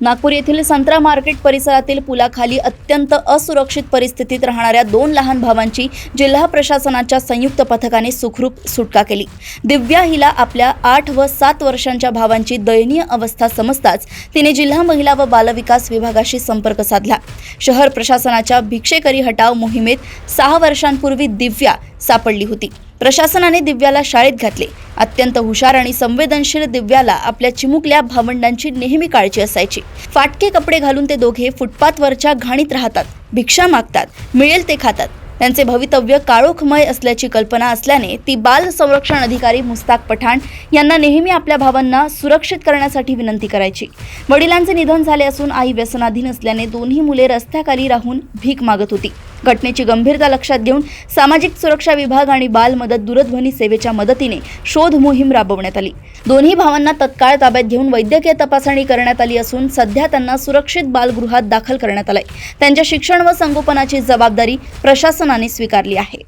नागपूर येथील संत्रा मार्केट परिसरातील पुलाखाली अत्यंत असुरक्षित परिस्थितीत राहणाऱ्या 2 लहान भावांची जिल्हा प्रशासनाच्या संयुक्त पथकाने सुखरूप सुटका केली। दिव्या हिला आपल्या 8 व 7 वर्षांच्या भावांची दयनीय अवस्था समजताच तिने जिल्हा महिला व बालविकास विभागाशी संपर्क साधला। शहर प्रशासनाच्या भिक्षेकरी हटाव मोहिमेत 6 वर्षांपूर्वी दिव्या सापडली होती। प्रशासनाने दिव्याला शाळेत घातले। अत्यंत हुशार आणि संवेदनशील दिव्याला आपल्या चिमुकल्या भावंडांची नेहमी काळजी असायची। फाटके कपडे घालून ते दोघे फुटपाथवरच्या घाणीत राहतात, भिक्षा मागतात, मिळेल ते खातात। त्यांचे भवितव्य काळोखमय असल्याची कल्पना असल्याने ती बाल संरक्षण अधिकारी मुस्ताक पठाण यांना नेहमी आपल्या भावांना सुरक्षित करण्यासाठी विनंती करायची। वडिलांचे निधन झाले असून आई व्यसनाधीन असल्याने दोन्ही मुले रस्त्याखाली राहून भीक मागत होती। घटनेची गंभीरता लक्षात घेऊन सामाजिक सुरक्षा विभाग आणि बाल मदत दूरध्वनी सेवेच्या मदतीने शोध मोहीम राबवण्यात आली। दोन्ही भावांना तत्काळ ताब्यात घेऊन वैद्यकीय तपासणी करण्यात आली असून सध्या त्यांना सुरक्षित बालगृहात दाखल करण्यात आले। त्यांच्या शिक्षण व संगोपनाची जबाबदारी प्रशासनाने स्वीकारली आहे।